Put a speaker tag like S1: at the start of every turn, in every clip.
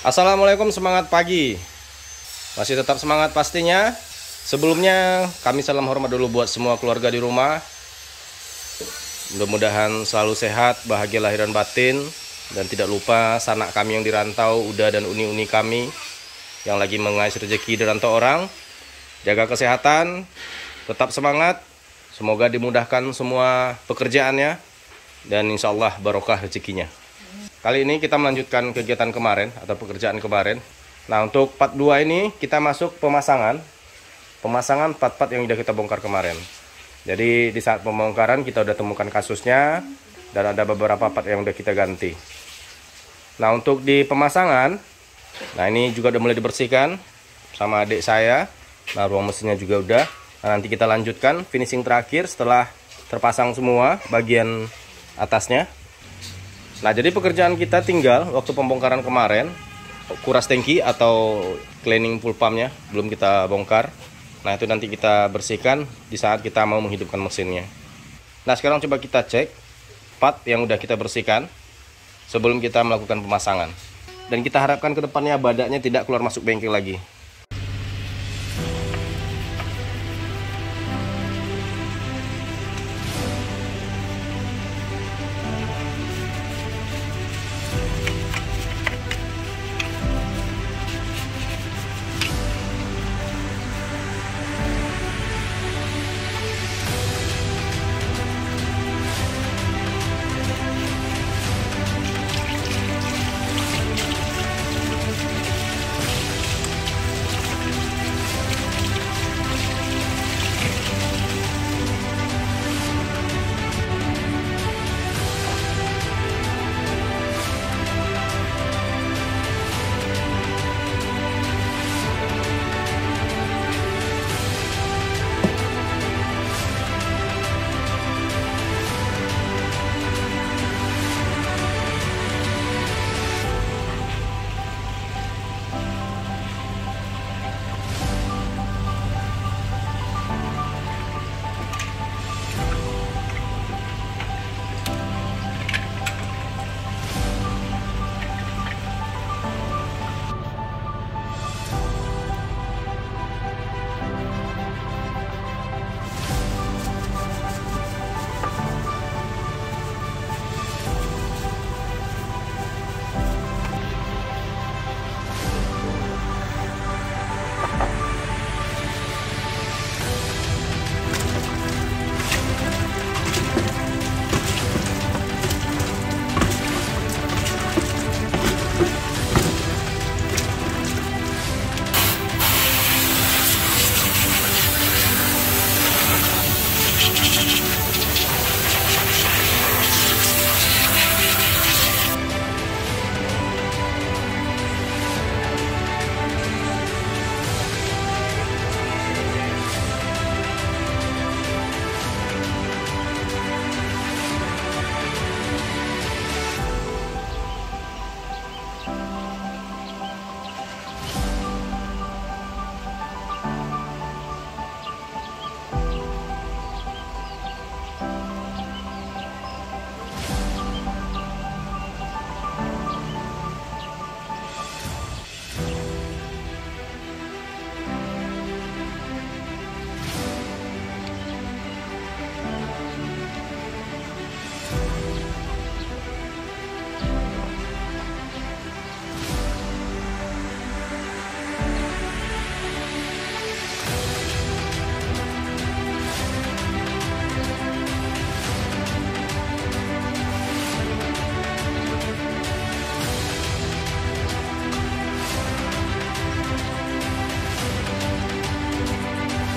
S1: Assalamualaikum, semangat pagi. Masih tetap semangat pastinya. Sebelumnya kami salam hormat dulu buat semua keluarga di rumah. Mudah-mudahan selalu sehat, bahagia lahir dan batin. Dan tidak lupa sanak kami yang dirantau, Uda dan uni-uni kami yang lagi mengais rezeki di rantau orang. Jaga kesehatan, tetap semangat. Semoga dimudahkan semua pekerjaannya. Dan insya Allah barokah rezekinya. Kali ini kita melanjutkan kegiatan kemarin atau pekerjaan kemarin. Nah, untuk part 2 ini kita masuk pemasangan part-part yang sudah kita bongkar kemarin. Jadi di saat pembongkaran kita udah temukan kasusnya dan ada beberapa part yang udah kita ganti. Nah, untuk di pemasangan, nah ini juga udah mulai dibersihkan sama adik saya. Nah, ruang mesinnya juga udah. Nah, nanti kita lanjutkan finishing terakhir setelah terpasang semua bagian atasnya. Nah, jadi pekerjaan kita tinggal waktu pembongkaran kemarin, kuras tangki atau cleaning full pumpnya belum kita bongkar. Nah, itu nanti kita bersihkan di saat kita mau menghidupkan mesinnya. Nah, sekarang coba kita cek part yang udah kita bersihkan sebelum kita melakukan pemasangan. Dan kita harapkan ke depannya badaknya tidak keluar masuk bengkel lagi.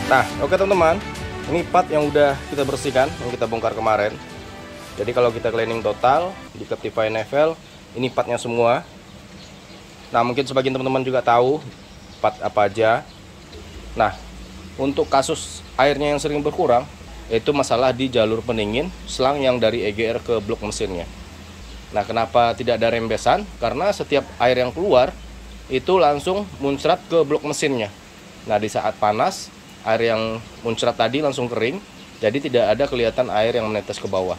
S1: Nah, oke teman-teman, ini part yang udah kita bersihkan, yang kita bongkar kemarin. Jadi kalau kita cleaning total di Captify Nevel, ini partnya semua. Nah, mungkin sebagian teman-teman juga tahu part apa aja. Nah, untuk kasus airnya yang sering berkurang, itu masalah di jalur pendingin selang yang dari EGR ke blok mesinnya. Nah, kenapa tidak ada rembesan? Karena setiap air yang keluar itu langsung muncrat ke blok mesinnya. Nah, di saat panas, air yang muncrat tadi langsung kering, jadi tidak ada kelihatan air yang menetes ke bawah.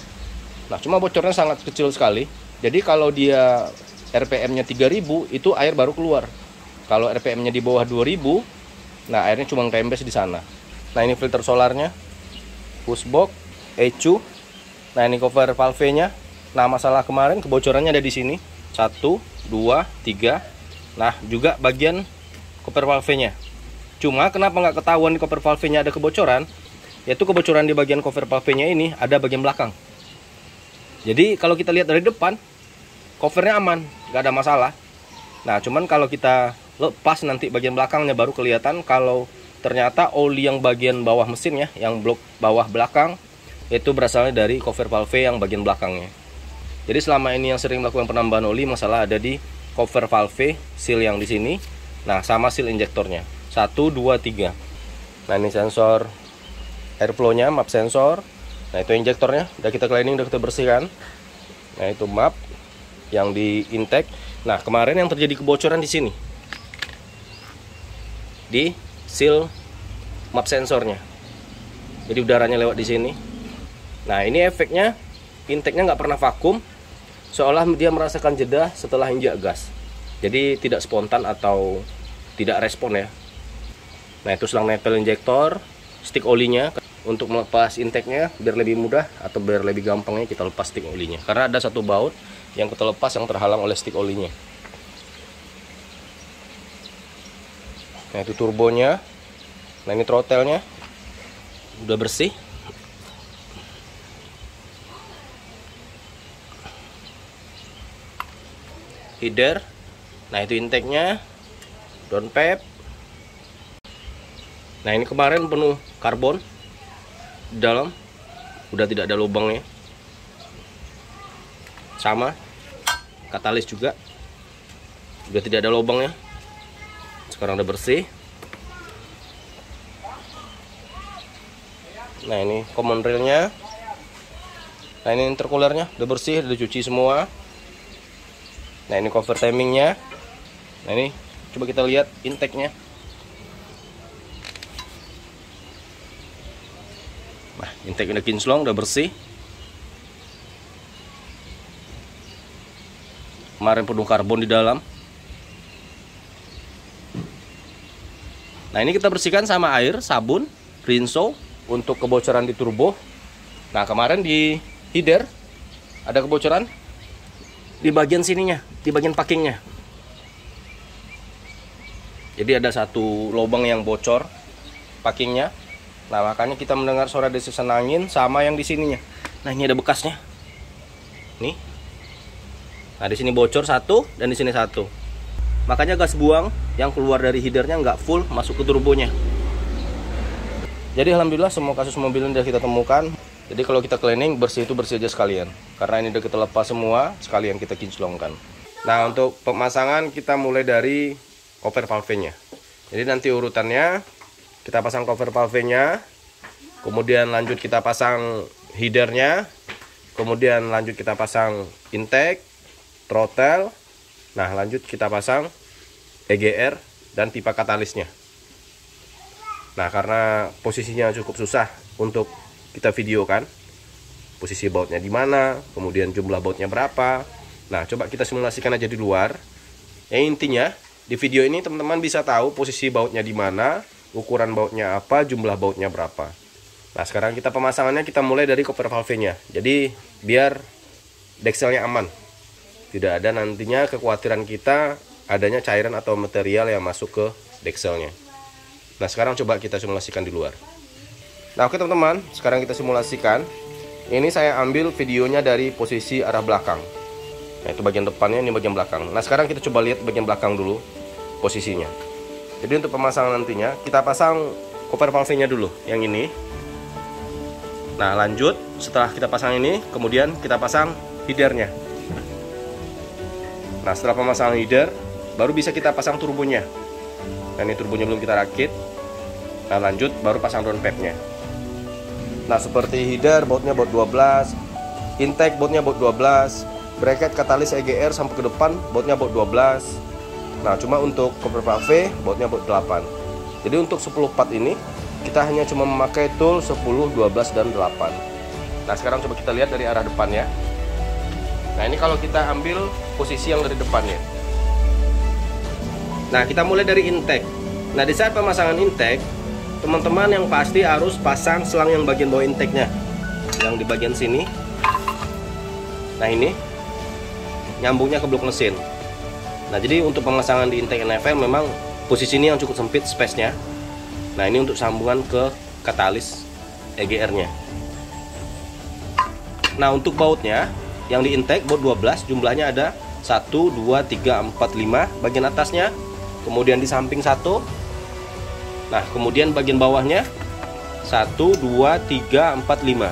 S1: Nah, cuma bocornya sangat kecil sekali. Jadi kalau dia RPM-nya 3000 itu air baru keluar. Kalau RPM-nya di bawah 2000, nah airnya cuma kempes di sana. Nah ini filter solarnya, pushbox, ECU. Nah ini cover valve-nya. Nah masalah kemarin kebocorannya ada di sini. 1, 2, 3. Nah juga bagian cover valve-nya. Cuma kenapa nggak ketahuan di cover valve-nya ada kebocoran? Yaitu kebocoran di bagian cover valve-nya ini ada bagian belakang. Jadi kalau kita lihat dari depan, covernya aman, nggak ada masalah. Nah cuman kalau kita lepas nanti bagian belakangnya baru kelihatan kalau ternyata oli yang bagian bawah mesinnya, yang blok bawah belakang, itu berasalnya dari cover valve yang bagian belakangnya. Jadi selama ini yang sering melakukan penambahan oli, masalah ada di cover valve, seal yang di sini. Nah sama seal injektornya, 1, 2, 3. Nah ini sensor airflow-nya, map sensor. Nah itu injektornya, udah kita cleaning, udah kita bersihkan. Nah itu map yang di intake. Nah kemarin yang terjadi kebocoran di sini, di seal map sensornya. Jadi udaranya lewat di sini. Nah ini efeknya, intake-nya nggak pernah vakum, seolah dia merasakan jeda setelah injak gas. Jadi tidak spontan atau tidak respon ya. Nah itu selang nempel injektor, stick olinya. Untuk melepas intake-nya biar lebih mudah atau biar lebih gampangnya kita lepas stick olinya. Karena ada satu baut yang kita lepas yang terhalang oleh stick olinya. Nah itu turbonya. Nah ini throttle-nya udah bersih. Header. Nah itu intake-nya, downpipe. Nah ini kemarin penuh karbon di dalam, udah tidak ada lubangnya. Sama katalis juga udah tidak ada lubangnya, sekarang udah bersih. Nah ini common railnya. Nah ini intercoolernya udah bersih, udah cuci semua. Nah ini cover timingnya. Nah ini coba kita lihat intake-nya. Nah intake udah kinclong, udah bersih. Kemarin penuh karbon di dalam. Nah ini kita bersihkan sama air, sabun, rinso untuk kebocoran di turbo. Nah kemarin di header ada kebocoran di bagian sininya, di bagian packingnya. Jadi ada satu lubang yang bocor packingnya. Nah makanya kita mendengar suara desisan angin sama yang di sininya. Nah ini ada bekasnya. Nih. Nah di sini bocor satu dan di sini satu. Makanya gas buang yang keluar dari headernya nggak full masuk ke turbonya. Jadi alhamdulillah semua kasus mobil ini sudah kita temukan. Jadi kalau kita cleaning bersih itu bersih aja sekalian. Karena ini udah kita lepas semua, sekalian kita kinclongkan. Nah untuk pemasangan kita mulai dari cover valve-nya. Jadi nanti urutannya kita pasang cover valve-nya, kemudian lanjut kita pasang headernya, kemudian lanjut kita pasang intake, throttle, nah lanjut kita pasang EGR dan pipa katalisnya. Nah karena posisinya cukup susah untuk kita videokan, posisi bautnya di mana, kemudian jumlah bautnya berapa. Nah coba kita simulasikan aja di luar. Yang intinya di video ini teman-teman bisa tahu posisi bautnya di mana, ukuran bautnya apa, jumlah bautnya berapa. Nah sekarang kita pemasangannya kita mulai dari cover valve-nya. Jadi biar dekselnya aman, tidak ada nantinya kekhawatiran kita adanya cairan atau material yang masuk ke dekselnya. Nah sekarang coba kita simulasikan di luar. Nah oke teman-teman, sekarang kita simulasikan. Ini saya ambil videonya dari posisi arah belakang. Nah itu bagian depannya, ini bagian belakang. Nah sekarang kita coba lihat bagian belakang dulu posisinya. Jadi untuk pemasangan nantinya kita pasang cover valve-nya dulu yang ini. Nah lanjut setelah kita pasang ini, kemudian kita pasang headernya. Nah setelah pemasangan header baru bisa kita pasang turbonya. Nah ini turbonya belum kita rakit. Nah lanjut baru pasang downpipe-nya. Nah seperti header bautnya baut 12, intake bautnya baut 12, bracket katalis EGR sampai ke depan bautnya baut 12. Nah cuma untuk cover valve bautnya baut 8. Jadi untuk 10 part ini kita hanya cuma memakai tool 10, 12 dan 8. Nah sekarang coba kita lihat dari arah depan ya. Nah, ini kalau kita ambil posisi yang dari depannya. Nah, kita mulai dari intake. Nah, di saat pemasangan intake, teman-teman yang pasti harus pasang selang yang bagian bawah intake-nya, yang di bagian sini. Nah, ini nyambungnya ke blok mesin. Nah, jadi untuk pemasangan di intake NFL memang posisi ini yang cukup sempit space-nya. Nah, ini untuk sambungan ke katalis EGR-nya. Nah, untuk bautnya yang di intake baut 12, jumlahnya ada 1, 2, 3, 4, 5 bagian atasnya, kemudian di samping 1. Nah, kemudian bagian bawahnya 1, 2, 3, 4, 5.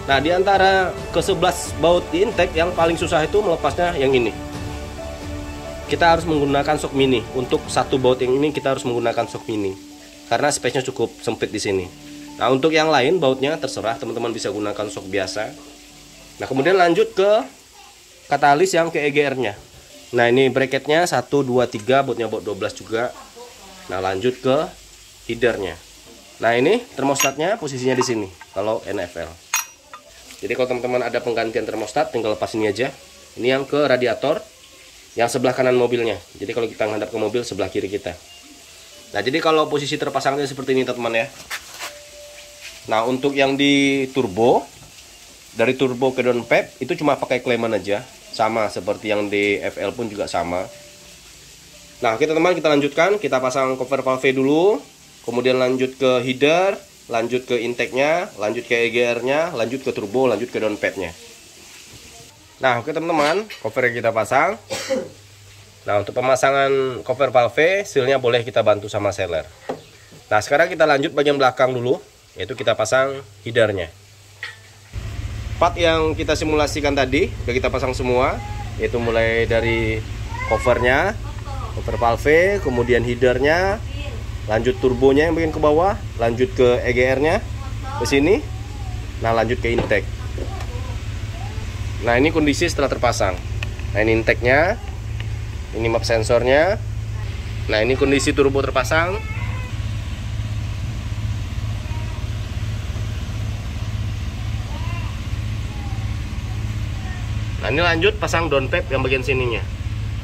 S1: Nah, di antara ke-11 baut di intake yang paling susah itu melepasnya yang ini. Kita harus menggunakan shock mini. Untuk satu baut yang ini kita harus menggunakan shock mini karena space-nya cukup sempit di sini. Nah, untuk yang lain bautnya terserah, teman-teman bisa gunakan shock biasa. Nah, kemudian lanjut ke katalis yang ke EGR-nya. Nah, ini bracketnya 1, 2, 3, bautnya baut 12 juga. Nah, lanjut ke headernya. Nah, ini termostatnya posisinya di sini kalau NFL. Jadi kalau teman-teman ada penggantian termostat, tinggal lepas ini aja. Ini yang ke radiator, yang sebelah kanan mobilnya. Jadi kalau kita menghadap ke mobil, sebelah kiri kita. Nah, jadi kalau posisi terpasangnya seperti ini teman-teman ya. Nah, untuk yang di turbo, dari turbo ke downpipe itu cuma pakai kleman aja, sama seperti yang di FL pun juga sama. Nah, kita lanjutkan, kita pasang cover valve dulu, kemudian lanjut ke header, lanjut ke intake-nya, lanjut ke EGR-nya, lanjut ke turbo, lanjut ke downpipe-nya. Nah, oke teman-teman, cover kita pasang. Nah, untuk pemasangan cover valve, sealnya boleh kita bantu sama seller. Nah, sekarang kita lanjut bagian belakang dulu, yaitu kita pasang header-nya. Part yang kita simulasikan tadi sudah kita pasang semua, yaitu mulai dari covernya, cover valve, kemudian headernya, lanjut turbonya yang bagian ke bawah, lanjut ke EGR-nya ke sini. Nah, lanjut ke intake. Nah, ini kondisi setelah terpasang. Nah, ini intake-nya, ini map sensornya. Nah, ini kondisi turbo terpasang. Nah, ini lanjut pasang downpipe yang bagian sininya.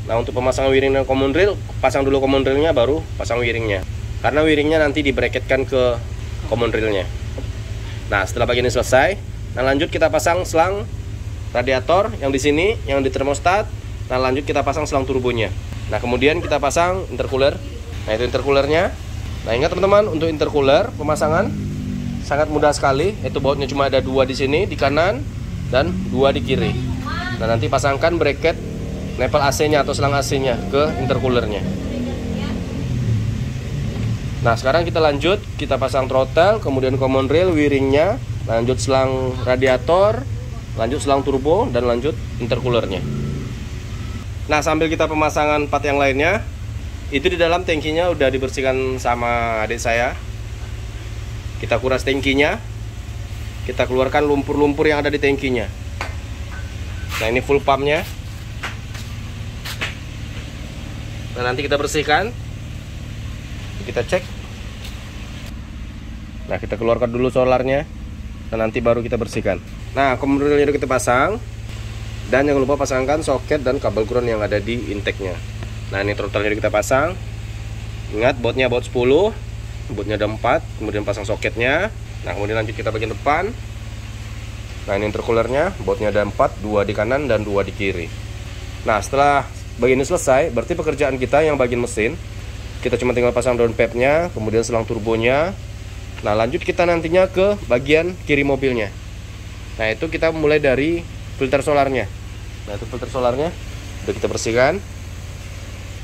S1: Nah, untuk pemasangan wiring dan common rail, pasang dulu common railnya baru pasang wiringnya. Karena wiringnya nanti di bracketkan ke common railnya. Nah, setelah bagian ini selesai, nah lanjut kita pasang selang radiator yang di sini, yang di termostat. Nah, lanjut kita pasang selang turbonya. Nah, kemudian kita pasang intercooler. Nah, itu intercoolernya. Nah, ingat teman-teman, untuk intercooler pemasangan sangat mudah sekali. Itu bautnya cuma ada 2 di sini di kanan dan 2 di kiri. Nah, nanti pasangkan bracket nempel AC-nya atau selang AC-nya ke intercoolernya. Nah, sekarang kita lanjut, kita pasang throttle, kemudian common rail, wiringnya, lanjut selang radiator, lanjut selang turbo, dan lanjut intercoolernya. Nah, sambil kita pemasangan part yang lainnya, itu di dalam tangkinya udah dibersihkan sama adik saya. Kita kuras tangkinya, kita keluarkan lumpur-lumpur yang ada di tangkinya. Nah, ini full pumpnya. Nah, nanti kita bersihkan, kita cek. Nah, kita keluarkan dulu solarnya, dan nanti baru kita bersihkan. Nah, common railnya udah kita pasang, dan jangan lupa pasangkan soket dan kabel ground yang ada di intake-nya. Nah, ini throttle-nya udah kita pasang. Ingat, bautnya baut 10, bautnya ada 4, kemudian pasang soketnya. Nah, kemudian lanjut kita bagian depan. Nah, ini intercoolernya, bautnya ada 4, 2 di kanan dan 2 di kiri. Nah, setelah bagian ini selesai, berarti pekerjaan kita yang bagian mesin, kita cuma tinggal pasang downpipe-nya, kemudian selang turbonya. Nah, lanjut kita nantinya ke bagian kiri mobilnya. Nah, itu kita mulai dari filter solarnya. Nah, itu filter solarnya udah kita bersihkan.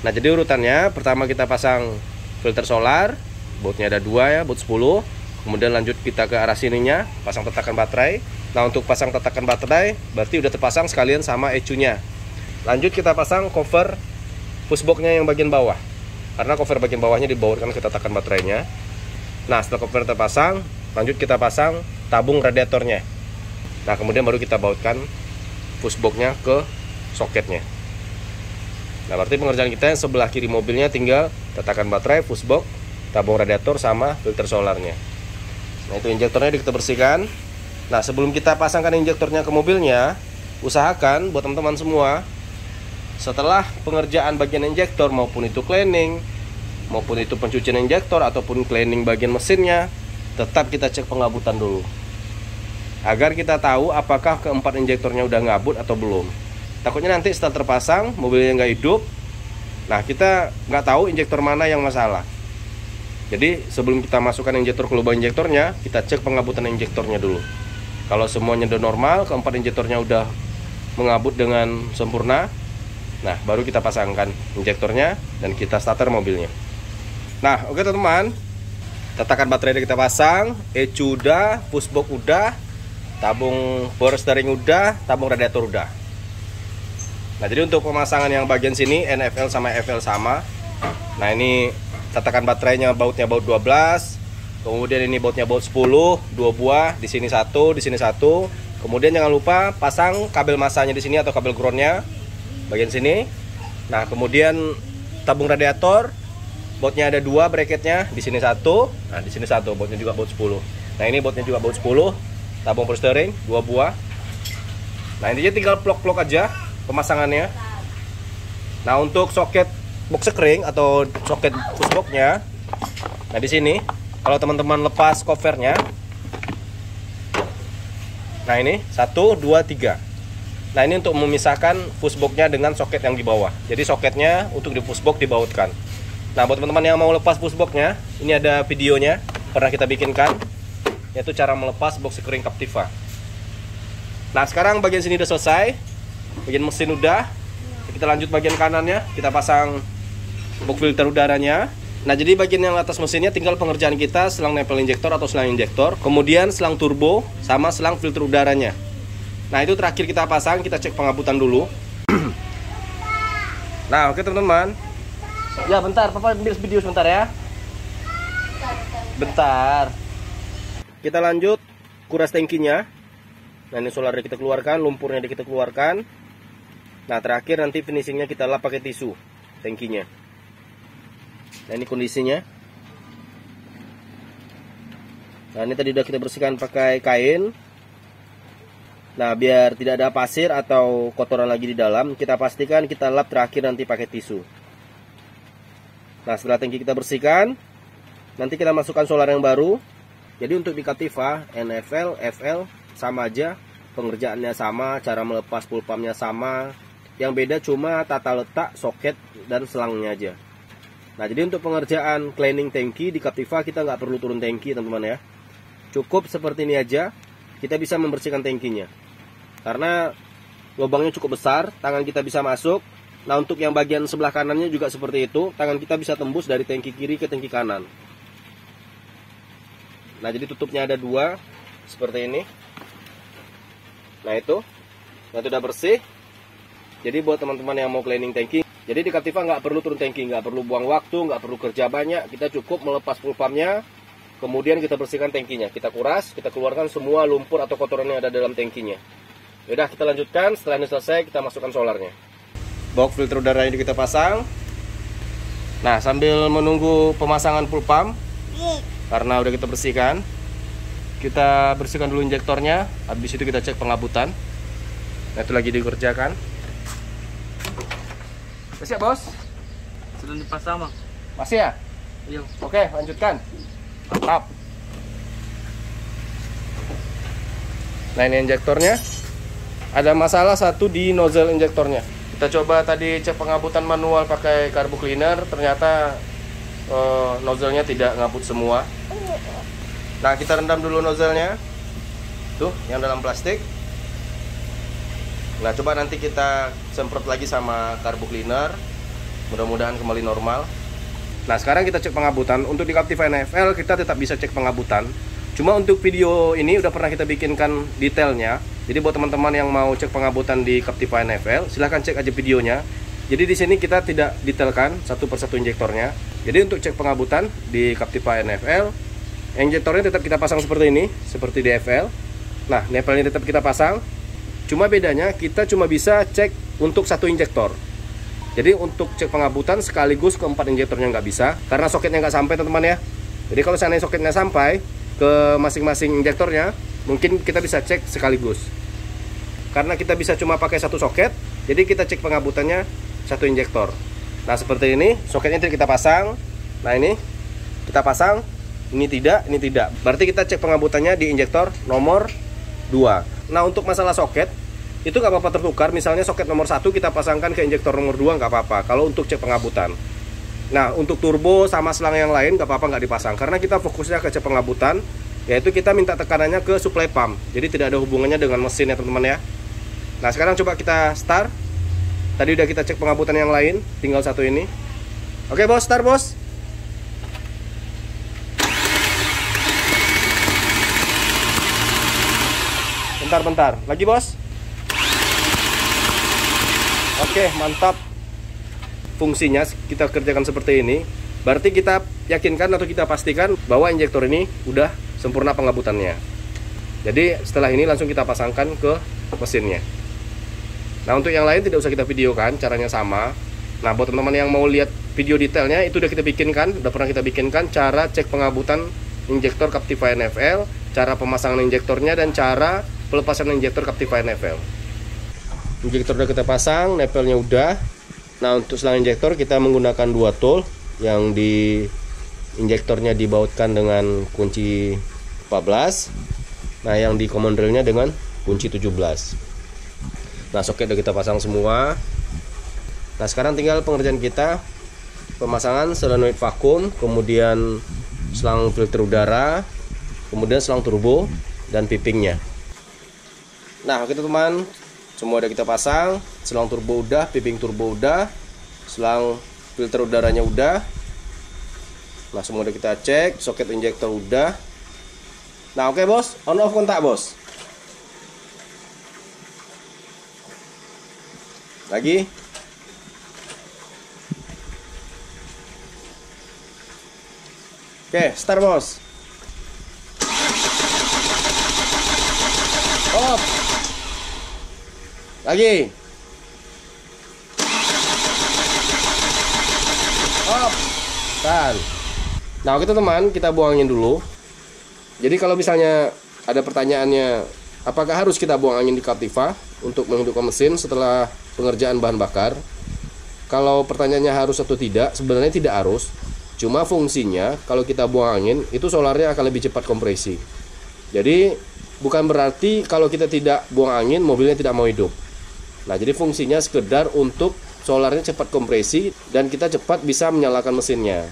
S1: Nah, jadi urutannya, pertama kita pasang filter solar, bautnya ada 2 ya, baut 10. Kemudian lanjut kita ke arah sininya, pasang tatakan baterai. Nah, untuk pasang tatakan baterai berarti udah terpasang sekalian sama ECU-nya. Lanjut kita pasang cover pushbox-nya yang bagian bawah, karena cover bagian bawahnya dibawakan ke tatakan baterainya. Nah, setelah cover terpasang, lanjut kita pasang tabung radiatornya. Nah, kemudian baru kita bautkan pushbox-nya ke soketnya. Nah, berarti pengerjaan kita yang sebelah kiri mobilnya tinggal tatakan baterai, pushbox, tabung radiator, sama filter solarnya. Nah, itu injektornya kita bersihkan. Nah, sebelum kita pasangkan injektornya ke mobilnya, usahakan buat teman-teman semua, setelah pengerjaan bagian injektor, maupun itu cleaning, maupun itu pencucian injektor, ataupun cleaning bagian mesinnya, tetap kita cek pengabutan dulu, agar kita tahu apakah keempat injektornya udah ngabut atau belum. Takutnya nanti setelah terpasang mobilnya nggak hidup, nah kita nggak tahu injektor mana yang masalah. Jadi sebelum kita masukkan injektor ke lubang injektornya, kita cek pengabutan injektornya dulu. Kalau semuanya udah normal, keempat injektornya udah mengabut dengan sempurna, nah baru kita pasangkan injektornya dan kita starter mobilnya. Nah oke teman-teman, tatakan baterai udah kita pasang, ECU udah, pushbox udah, tabung power steering udah, tabung radiator udah. Nah jadi untuk pemasangan yang bagian sini NFL sama FL sama. Nah ini tatakan baterainya bautnya baut 12. Kemudian ini bautnya baut 10, 2 buah, di sini satu, di sini satu. Kemudian jangan lupa pasang kabel masanya di sini atau kabel groundnya bagian sini. Nah kemudian tabung radiator, bautnya ada 2 bracketnya, di sini satu, nah di sini satu, bautnya juga baut 10. Nah ini bautnya juga baut 10, tabung power steering 2 buah. Nah intinya tinggal plok-plok aja pemasangannya. Nah untuk soket box sekring atau soket pushboxnya, nah di sini kalau teman-teman lepas covernya, nah ini 1, 2, 3. Nah ini untuk memisahkan pushboxnya dengan soket yang di bawah. Jadi soketnya untuk di pushbox dibautkan. Nah buat teman-teman yang mau lepas pushboxnya, ini ada videonya pernah kita bikinkan, yaitu cara melepas box sekring Captiva. Nah sekarang bagian sini udah selesai, bagian mesin udah. Kita lanjut bagian kanannya, kita pasang box filter udaranya. Nah jadi bagian yang atas mesinnya tinggal pengerjaan kita, selang nempel injektor atau selang injektor, kemudian selang turbo sama selang filter udaranya. Nah itu terakhir kita pasang, kita cek pengabutan dulu. Nah oke teman-teman, ya bentar, papa ambil video sebentar ya. Bentar. Kita lanjut kuras tangkinya. Nah ini solarnya kita keluarkan, lumpurnya kita keluarkan. Nah terakhir nanti finishingnya kita lap pakai tisu tangkinya. Nah ini kondisinya. Nah ini tadi udah kita bersihkan pakai kain. Nah biar tidak ada pasir atau kotoran lagi di dalam, kita pastikan kita lap terakhir nanti pakai tisu. Nah setelah tangki kita bersihkan, nanti kita masukkan solar yang baru. Jadi untuk di Captiva, NFL, FL sama aja, pengerjaannya sama, cara melepas full pumpnya sama. Yang beda cuma tata letak soket dan selangnya aja. Nah jadi untuk pengerjaan cleaning tangki di Captiva kita nggak perlu turun tangki teman-teman ya. Cukup seperti ini aja, kita bisa membersihkan tangkinya. Karena lubangnya cukup besar, tangan kita bisa masuk. Nah untuk yang bagian sebelah kanannya juga seperti itu, tangan kita bisa tembus dari tangki kiri ke tangki kanan. Nah jadi tutupnya ada 2 seperti ini. Nah itu udah bersih. Jadi buat teman-teman yang mau cleaning tangki, jadi di Captiva nggak perlu turun tangki, nggak perlu buang waktu, nggak perlu kerja banyak. Kita cukup melepas full pumpnya, kemudian kita bersihkan tangkinya, kita kuras, kita keluarkan semua lumpur atau kotoran yang ada dalam tangkinya. Yaudah kita lanjutkan, setelah ini selesai kita masukkan solarnya. Box filter udara ini kita pasang. Nah sambil menunggu pemasangan full pump, karena udah kita bersihkan dulu injektornya. Habis itu kita cek pengabutan. Nah itu lagi dikerjakan. Siap bos?
S2: Sedang dipasang bang.
S1: Masih ya?
S2: Iya.
S1: Oke lanjutkan. Mantap. Nah ini injektornya. Ada masalah satu di nozzle injektornya. Kita coba tadi cek pengabutan manual pakai carbo cleaner, ternyata nozzle-nya tidak ngabut semua. Nah kita rendam dulu nozzle-nya. Tuh yang dalam plastik. Nah coba nanti kita semprot lagi sama carbo cleaner, mudah-mudahan kembali normal. Nah sekarang kita cek pengabutan. Untuk di Captiva NFL kita tetap bisa cek pengabutan. Cuma untuk video ini udah pernah kita bikinkan detailnya. Jadi buat teman-teman yang mau cek pengabutan di Captiva NFL, silahkan cek aja videonya. Jadi di sini kita tidak detailkan satu persatu injektornya. Jadi untuk cek pengabutan di Captiva NFL, injektornya tetap kita pasang seperti ini, seperti di FL. Nah nempelnya tetap kita pasang. Cuma bedanya kita cuma bisa cek untuk satu injektor. Jadi untuk cek pengabutan sekaligus keempat injektornya nggak bisa, karena soketnya nggak sampai teman-teman ya. Jadi kalau seandainya soketnya sampai ke masing-masing injektornya, mungkin kita bisa cek sekaligus. karena kita bisa cuma pakai satu soket, jadi kita cek pengabutannya satu injektor. Nah seperti ini, soketnya kita pasang. Nah ini kita pasang, ini tidak. Berarti kita cek pengabutannya di injektor nomor 2. Nah untuk masalah soket, itu nggak apa-apa tertukar. Misalnya soket nomor 1 kita pasangkan ke injektor nomor 2, nggak apa-apa kalau untuk cek pengabutan. Nah untuk turbo sama selang yang lain nggak apa-apa, nggak dipasang, karena kita fokusnya ke cek pengabutan, yaitu kita minta tekanannya ke supply pump. Jadi tidak ada hubungannya dengan mesin ya teman-teman ya. Nah sekarang coba kita start. Tadi udah kita cek pengabutan yang lain, tinggal satu ini. Oke bos, start bos. Bentar, lagi bos. Oke, mantap. Fungsinya kita kerjakan seperti ini. Berarti kita yakinkan atau kita pastikan bahwa injektor ini udah sempurna pengabutannya. Jadi setelah ini langsung kita pasangkan ke mesinnya. Nah untuk yang lain tidak usah kita videokan, caranya sama. Nah buat teman-teman yang mau lihat video detailnya, itu udah kita bikinkan, udah pernah kita bikinkan cara cek pengabutan injektor Captiva NFL, cara pemasangan injektornya, dan cara pelepasan injektor Captiva NFL. Injektor udah kita pasang, nepelnya udah. Nah untuk selang injektor kita menggunakan 2 tool, yang di injektornya dibautkan dengan kunci 14. Nah yang di common railnya dengan kunci 17. Nah soket udah kita pasang semua. Nah sekarang tinggal pengerjaan kita, pemasangan solenoid vakum, kemudian selang filter udara, kemudian selang turbo dan pipingnya. Nah oke teman, semua udah kita pasang. Selang turbo udah, piping turbo udah, selang filter udaranya udah. Nah semua udah kita cek, soket injektor udah. Nah oke bos, on off kontak bos. Lagi. Oke, start bos. Off. Lagi. Off. Tahan. Nah oke teman, kita buang angin dulu. Jadi kalau misalnya ada pertanyaannya, apakah harus kita buang angin di Captiva untuk menghidupkan mesin setelah pengerjaan bahan bakar? Kalau pertanyaannya harus atau tidak, sebenarnya tidak harus. Cuma fungsinya kalau kita buang angin, itu solarnya akan lebih cepat kompresi. Jadi bukan berarti kalau kita tidak buang angin mobilnya tidak mau hidup. Nah jadi fungsinya sekedar untuk solarnya cepat kompresi dan kita cepat bisa menyalakan mesinnya.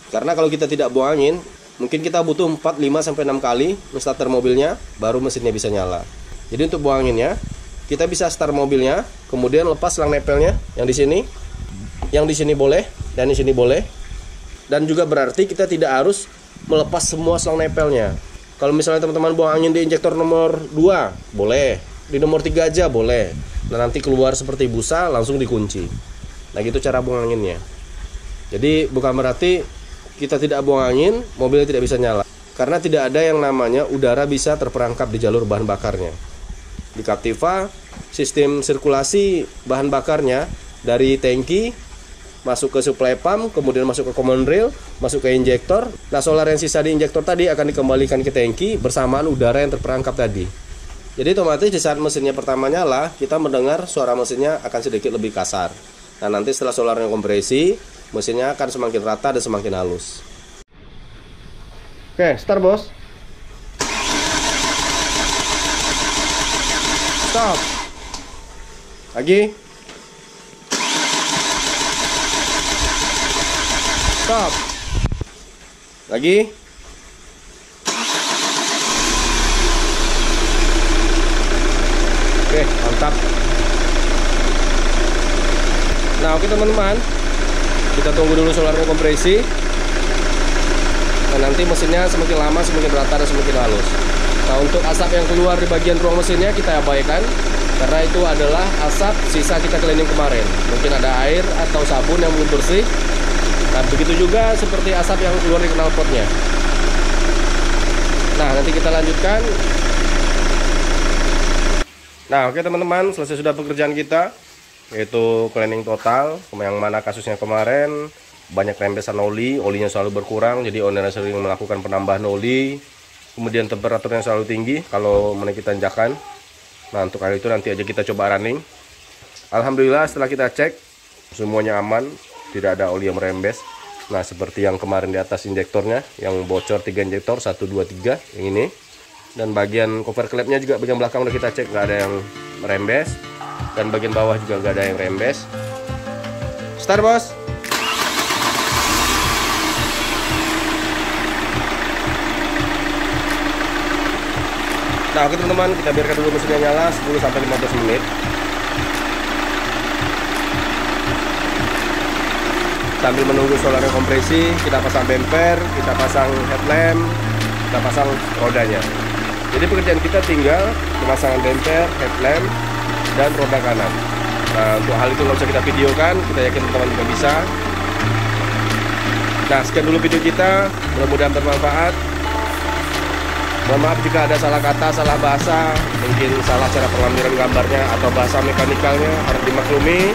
S1: Karena kalau kita tidak buang angin, mungkin kita butuh 4, 5, sampai 6 kali starter mobilnya baru mesinnya bisa nyala. Jadi untuk buang anginnya, kita bisa start mobilnya, kemudian lepas selang nepelnya yang di sini. Yang di sini boleh dan di sini boleh. Dan juga berarti kita tidak harus melepas semua selang nepelnya. Kalau misalnya teman-teman buang angin di injektor nomor 2, boleh. Di nomor 3 aja boleh. Nah nanti keluar seperti busa, langsung dikunci. Nah gitu cara buang anginnya. Jadi bukan berarti kita tidak buang angin, mobilnya tidak bisa nyala. Karena tidak ada yang namanya udara bisa terperangkap di jalur bahan bakarnya. Di Captiva, sistem sirkulasi bahan bakarnya dari tangki masuk ke supply pump, kemudian masuk ke common rail, masuk ke injektor. Nah solar yang sisa di injektor tadi akan dikembalikan ke tangki bersamaan udara yang terperangkap tadi. Jadi otomatis di saat mesinnya pertama nyala, kita mendengar suara mesinnya akan sedikit lebih kasar. Nah nanti setelah solarnya kompresi, mesinnya akan semakin rata dan semakin halus. Oke, start bos. Stop. Lagi. Stop. Lagi. Oke, mantap. Nah oke teman-teman, kita tunggu dulu solarnya kompresi. Nah nanti mesinnya semakin lama semakin rata dan semakin halus. Nah untuk asap yang keluar di bagian ruang mesinnya kita abaikan, karena itu adalah asap sisa kita cleaning kemarin. Mungkin ada air atau sabun yang belum bersih. Nah begitu juga seperti asap yang keluar di knalpotnya. Nah nanti kita lanjutkan. Nah oke teman-teman, selesai sudah pekerjaan kita, yaitu cleaning total. Yang mana kasusnya kemarin banyak rembesan oli, olinya selalu berkurang, jadi owner sering melakukan penambahan oli. Kemudian temperaturnya selalu tinggi kalau menaiki tanjakan. Nah, untuk kali itu nanti aja kita coba running. Alhamdulillah setelah kita cek semuanya aman, tidak ada oli yang merembes. Nah, seperti yang kemarin di atas injektornya yang bocor 3 injektor 1 2 3 yang ini. Dan bagian cover klepnya juga bagian belakang udah kita cek nggak ada yang merembes, dan bagian bawah juga nggak ada yang rembes. Start, bos. Nah, oke teman-teman, kita biarkan dulu mesinnya nyala 10-15 menit. Sambil menunggu solarnya kompresi, kita pasang bumper, kita pasang headlamp, kita pasang rodanya. Jadi pekerjaan kita tinggal pemasangan bumper, headlamp, dan roda kanan. Nah, untuk hal itu nggak usah kita videokan, kita yakin teman-teman juga bisa. Nah, sekian dulu video kita, mudah-mudahan bermanfaat. Mohon maaf jika ada salah kata, salah bahasa, mungkin salah cara pengambilan gambarnya atau bahasa mekanikalnya, harap dimaklumi.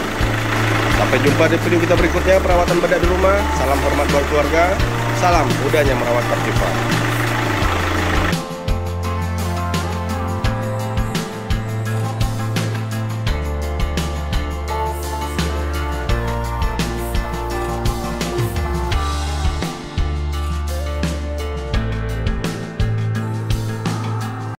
S1: Sampai jumpa di video kita berikutnya, perawatan bedak di rumah. Salam hormat buat keluarga, salam mudahnya merawat Captiva.